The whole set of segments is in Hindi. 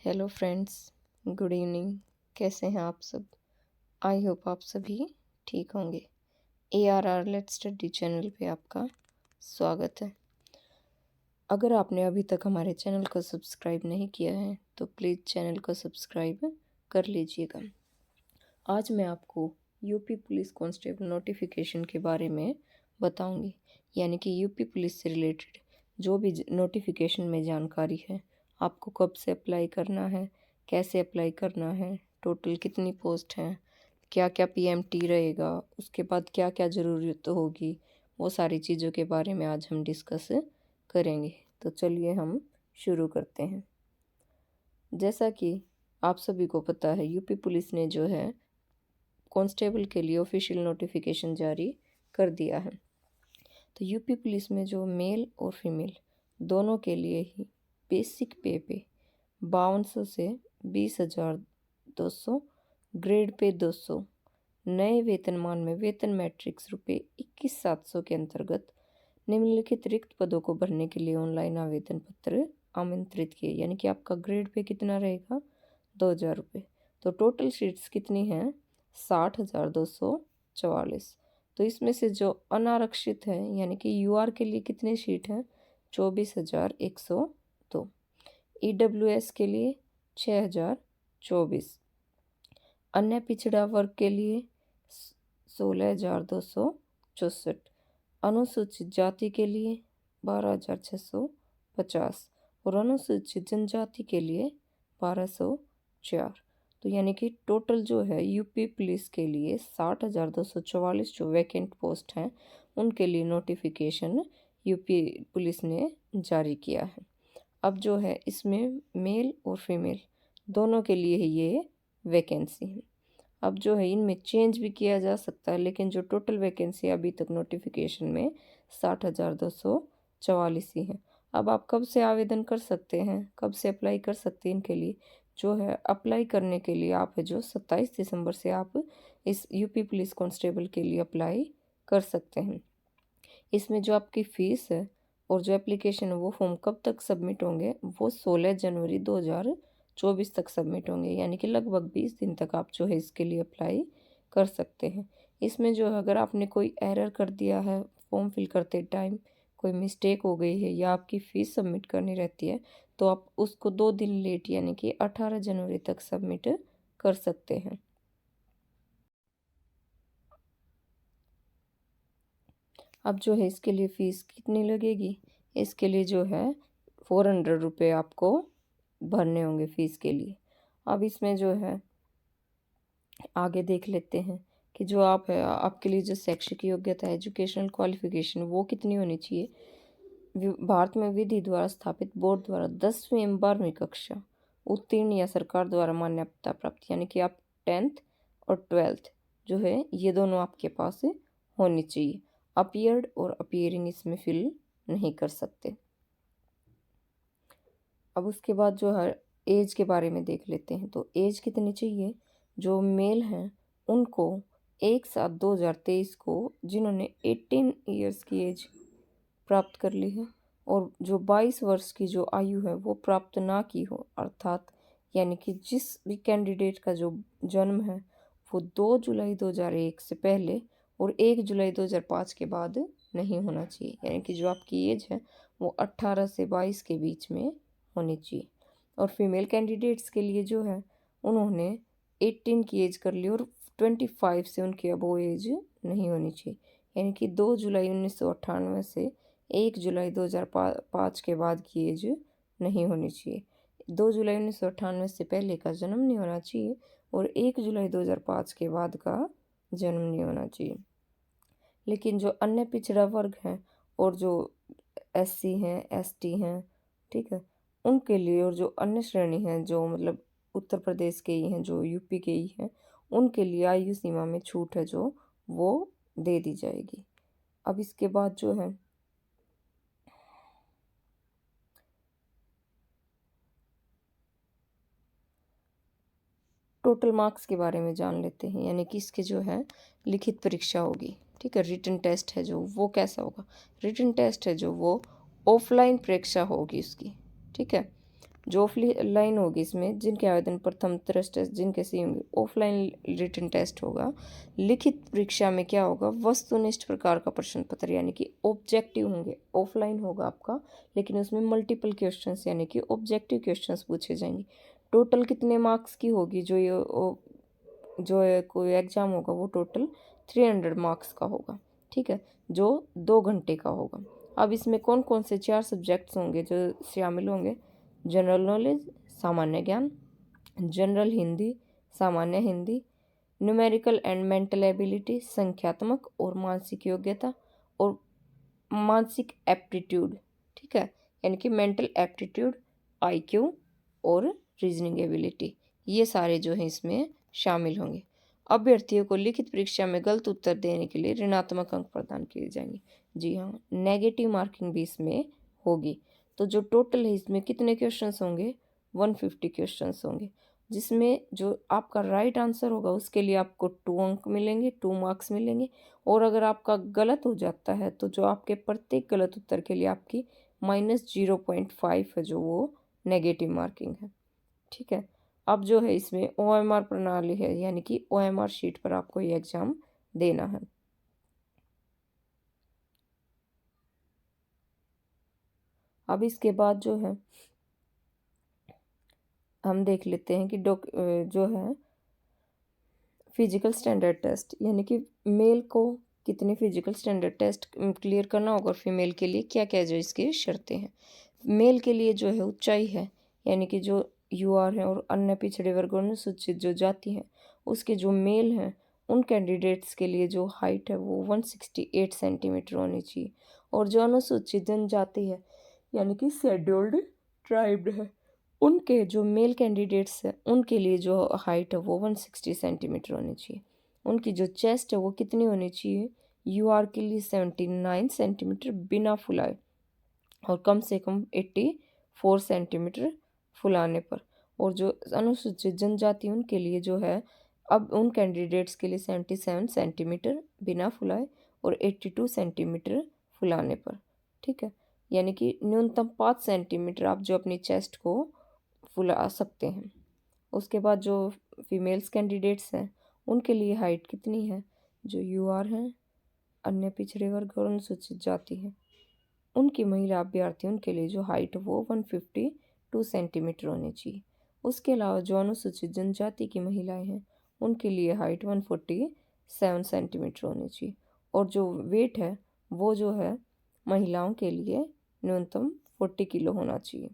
Hello friends, good evening. कैसे हैं आप सब? आई होप आप सभी ठीक होंगे। ARR लेट्स स्टडी चैनल पे आपका स्वागत है। अगर आपने अभी तक हमारे चैनल को सब्सक्राइब नहीं किया है तो प्लीज़ चैनल को सब्सक्राइब कर लीजिएगा। आज मैं आपको यूपी पुलिस कांस्टेबल नोटिफिकेशन के बारे में बताऊंगी, यानी कि यूपी पुलिस से रिलेटेड जो भी नोटिफिकेशन में जानकारी है, आपको कब से अप्लाई करना है, कैसे अप्लाई करना है, टोटल कितनी पोस्ट हैं, क्या क्या PMT रहेगा, उसके बाद क्या क्या ज़रूरत होगी, वो सारी चीज़ों के बारे में आज हम डिस्कस करेंगे। तो चलिए हम शुरू करते हैं। जैसा कि आप सभी को पता है, यूपी पुलिस ने जो है कांस्टेबल के लिए ऑफिशियल नोटिफिकेशन जारी कर दिया है। तो यूपी पुलिस में जो मेल और फीमेल दोनों के लिए ही बेसिक पे 5200 से 20,200, ग्रेड पे 200, नए वेतनमान में वेतन मैट्रिक्स ₹21,700 के अंतर्गत निम्नलिखित रिक्त पदों को भरने के लिए ऑनलाइन आवेदन पत्र आमंत्रित किए। यानी कि आपका ग्रेड पे कितना रहेगा? 2,000 रुपये। तो टोटल सीट्स कितनी हैं? 60,244। तो इसमें से जो अनारक्षित है, यानी कि UR के लिए कितनी सीट हैं? 24,102। EWS के लिए 6,024। अन्य पिछड़ा वर्ग के लिए 16,264। अनुसूचित जाति के लिए 12,650 और अनुसूचित जनजाति के लिए 1,204। तो यानी कि टोटल जो है यूपी पुलिस के लिए 60,244 जो वैकेंट पोस्ट हैं, उनके लिए नोटिफिकेशन यूपी पुलिस ने जारी किया है। अब जो है इसमें मेल और फीमेल दोनों के लिए ही ये वैकेंसी है। अब जो है इनमें चेंज भी किया जा सकता है, लेकिन जो टोटल वैकेंसी अभी तक नोटिफिकेशन में 60,244 ही है। अब आप कब से आवेदन कर सकते हैं, कब से अप्लाई कर सकते हैं? इनके लिए जो है अप्लाई करने के लिए आप जो 27 दिसंबर से आप इस यूपी पुलिस कांस्टेबल के लिए अप्लाई कर सकते हैं। इसमें जो आपकी फ़ीस है और जो एप्लीकेशन है वो फॉर्म कब तक सबमिट होंगे? वो 16 जनवरी 2024 तक सबमिट होंगे, यानी कि लगभग 20 दिन तक आप जो है इसके लिए अप्लाई कर सकते हैं। इसमें जो है अगर आपने कोई एरर कर दिया है फॉर्म फिल करते टाइम, कोई मिस्टेक हो गई है या आपकी फ़ीस सबमिट करनी रहती है, तो आप उसको 2 दिन लेट यानी कि 18 जनवरी तक सबमिट कर सकते हैं। अब जो है इसके लिए फ़ीस कितनी लगेगी? इसके लिए जो है 400 रुपये आपको भरने होंगे फ़ीस के लिए। अब इसमें जो है आगे देख लेते हैं कि जो आप है आपके लिए जो शैक्षिक योग्यता है, एजुकेशनल क्वालिफिकेशन, वो कितनी होनी चाहिए? भारत में विधि द्वारा स्थापित बोर्ड द्वारा 10वीं एवं 12वीं कक्षा उत्तीर्ण या सरकार द्वारा मान्यता प्राप्त, यानी कि आप 10th और 12th जो है ये दोनों आपके पास होनी चाहिए। अपीयर्ड और अपीयरिंग इसमें फिल नहीं कर सकते। अब उसके बाद जो है एज के बारे में देख लेते हैं। तो एज कितनी चाहिए? जो मेल हैं उनको 1/7/2023 को जिन्होंने 18 ईयर्स की एज प्राप्त कर ली है और जो 22 वर्ष की जो आयु है वो प्राप्त ना की हो, अर्थात यानी कि जिस भी कैंडिडेट का जो जन्म है वो 2 जुलाई 2001 से पहले और 1 जुलाई 2005 के बाद नहीं होना चाहिए, यानी कि जो आपकी एज है वो 18 से 22 के बीच में होनी चाहिए। और फीमेल कैंडिडेट्स के लिए जो है उन्होंने 18 की एज कर ली और 25 से उनकी अबो एज नहीं होनी चाहिए, यानी कि 2 जुलाई 1998 से 1 जुलाई 2005 के बाद की एज नहीं होनी चाहिए। 2 जुलाई 1998 से पहले का जन्म नहीं होना चाहिए और 1 जुलाई 2005 के बाद का जन्म नहीं होना चाहिए। लेकिन जो अन्य पिछड़ा वर्ग हैं और जो SC हैं, ST हैं, ठीक है, उनके लिए और जो अन्य श्रेणी हैं जो मतलब उत्तर प्रदेश के ही हैं, जो यूपी के ही हैं, उनके लिए आयु सीमा में छूट है जो वो दे दी जाएगी। अब इसके बाद जो है टोटल मार्क्स के बारे में जान लेते हैं, यानी कि इसके जो है लिखित परीक्षा होगी, ठीक है। रिटन टेस्ट है जो वो कैसा होगा? रिटन टेस्ट है जो वो ऑफलाइन परीक्षा होगी उसकी, ठीक है। जो ऑफलाइन होगी इसमें जिनके आवेदन प्रथम टेस्ट जिनके सी होंगे ऑफलाइन रिटन टेस्ट होगा। लिखित परीक्षा में क्या होगा, वस्तुनिष्ठ प्रकार का प्रश्न पत्र यानी कि ऑब्जेक्टिव होंगे। ऑफलाइन होगा आपका, लेकिन उसमें मल्टीपल क्वेश्चंस यानी कि ऑब्जेक्टिव क्वेश्चंस पूछे जाएंगे। टोटल कितने मार्क्स की होगी जो कोई एग्जाम होगा वो टोटल 300 मार्क्स का होगा, ठीक है, जो 2 घंटे का होगा। अब इसमें कौन कौन से 4 सब्जेक्ट्स होंगे जो शामिल होंगे, जनरल नॉलेज सामान्य ज्ञान, जनरल हिंदी सामान्य Hindi, numerical and mental ability संख्यात्मक और मानसिक योग्यता, और मानसिक एप्टीट्यूड, ठीक है, यानी कि मेंटल एप्टीट्यूड, आईक्यू और रीजनिंग एबिलिटी, ये सारे जो हैं इसमें शामिल होंगे। अभ्यर्थियों को लिखित परीक्षा में गलत उत्तर देने के लिए ऋणात्मक अंक प्रदान किए जाएंगे। जी हाँ, नेगेटिव मार्किंग भी इसमें होगी। तो जो टोटल है इसमें कितने क्वेश्चंस होंगे, 150 क्वेश्चंस होंगे, जिसमें जो आपका राइट आंसर होगा उसके लिए आपको 2 अंक मिलेंगे, 2 मार्क्स मिलेंगे। और अगर आपका गलत हो जाता है तो जो आपके प्रत्येक गलत उत्तर के लिए आपकी -0.5 है, जो वो नेगेटिव मार्किंग है, ठीक है। अब जो है इसमें OMR प्रणाली है, यानी कि OMR शीट पर आपको ये एग्जाम देना है। अब इसके बाद जो है हम देख लेते हैं कि जो है फिजिकल स्टैंडर्ड टेस्ट, यानी कि मेल को कितने फिजिकल स्टैंडर्ड टेस्ट क्लियर करना होगा और फीमेल के लिए क्या क्या जो इसकी शर्तें हैं। मेल के लिए जो है ऊंचाई है, यानी कि जो UR है और अन्य पिछड़े वर्गों में सूचित जो जाति है उसके जो मेल हैं उन कैंडिडेट्स के लिए जो हाइट है वो 168 सेंटीमीटर होनी चाहिए। और जो अनुसूचित जनजाति है यानी कि शेड्यूल्ड ट्राइब्ड है उनके जो मेल कैंडिडेट्स हैं उनके लिए जो हाइट है वो 160 सेंटीमीटर होनी चाहिए। उनकी जो चेस्ट है वो कितनी होनी चाहिए, UR के लिए 79 सेंटीमीटर बिना फुलाए और कम से कम 84 सेंटीमीटर फुलाने पर। और जो अनुसूचित जनजाति उनके लिए जो है अब उन कैंडिडेट्स के लिए 77 सेंटीमीटर बिना फुलाए और 82 सेंटीमीटर फुलाने पर, ठीक है, यानी कि न्यूनतम 5 सेंटीमीटर आप जो अपनी चेस्ट को फुला सकते हैं। उसके बाद जो फीमेल्स कैंडिडेट्स हैं उनके लिए हाइट कितनी है, जो UR हैं, अन्य पिछड़े वर्ग और अनुसूचित जाति है उनकी महिला अभ्यर्थी उनके लिए जो हाइट है वो 152 सेंटीमीटर होनी चाहिए। उसके अलावा जो अनुसूचित जनजाति की महिलाएं हैं उनके लिए हाइट 147 सेंटीमीटर होनी चाहिए। और जो वेट है वो जो है महिलाओं के लिए न्यूनतम 40 किलो होना चाहिए।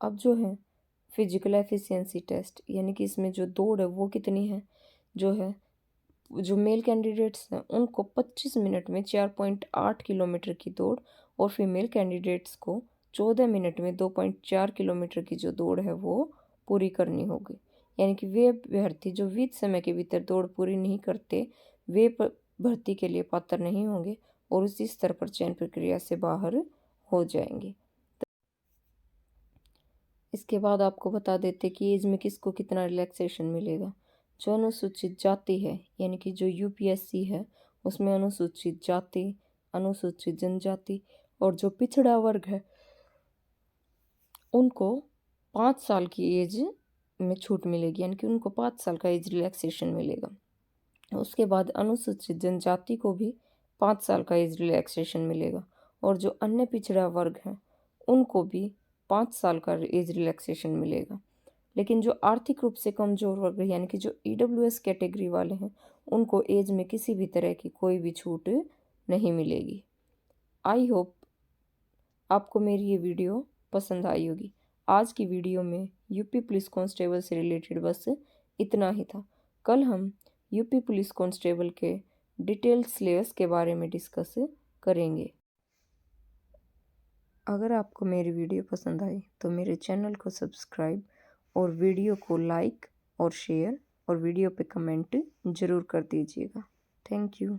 अब जो है फिजिकल एफिशिएंसी टेस्ट, यानी कि इसमें जो दौड़ है वो कितनी है, जो मेल कैंडिडेट्स हैं उनको 25 मिनट में 4.8 किलोमीटर की दौड़ और फीमेल कैंडिडेट्स को 14 मिनट में 2.4 किलोमीटर की जो दौड़ है वो पूरी करनी होगी। यानी कि वे अभ्यर्थी जो विधि समय के भीतर दौड़ पूरी नहीं करते वे भर्ती के लिए पात्र नहीं होंगे और उसी स्तर पर चयन प्रक्रिया से बाहर हो जाएंगे। इसके बाद आपको बता देते कि एज में किसको कितना रिलैक्सेशन मिलेगा। जो अनुसूचित जाति है यानी कि जो UPSC है उसमें अनुसूचित जाति, अनुसूचित जनजाति और जो पिछड़ा वर्ग है उनको 5 साल की एज में छूट मिलेगी, यानी कि उनको 5 साल का एज रिलैक्सेशन मिलेगा। उसके बाद अनुसूचित जनजाति को भी 5 साल का एज रिलैक्सेशन मिलेगा और जो अन्य पिछड़ा वर्ग है उनको भी 5 साल का एज रिलैक्सेशन मिलेगा। लेकिन जो आर्थिक रूप से कमजोर वर्ग है यानी कि जो EWS कैटेगरी वाले हैं उनको एज में किसी भी तरह की कोई भी छूट नहीं मिलेगी। आई होप आपको मेरी ये वीडियो पसंद आई होगी। आज की वीडियो में यूपी पुलिस कांस्टेबल से रिलेटेड बस इतना ही था। कल हम यूपी पुलिस कांस्टेबल के डिटेल सिलेबस के बारे में डिस्कस करेंगे। अगर आपको मेरी वीडियो पसंद आई तो मेरे चैनल को सब्सक्राइब और वीडियो को लाइक और शेयर और वीडियो पे कमेंट ज़रूर कर दीजिएगा। Thank you.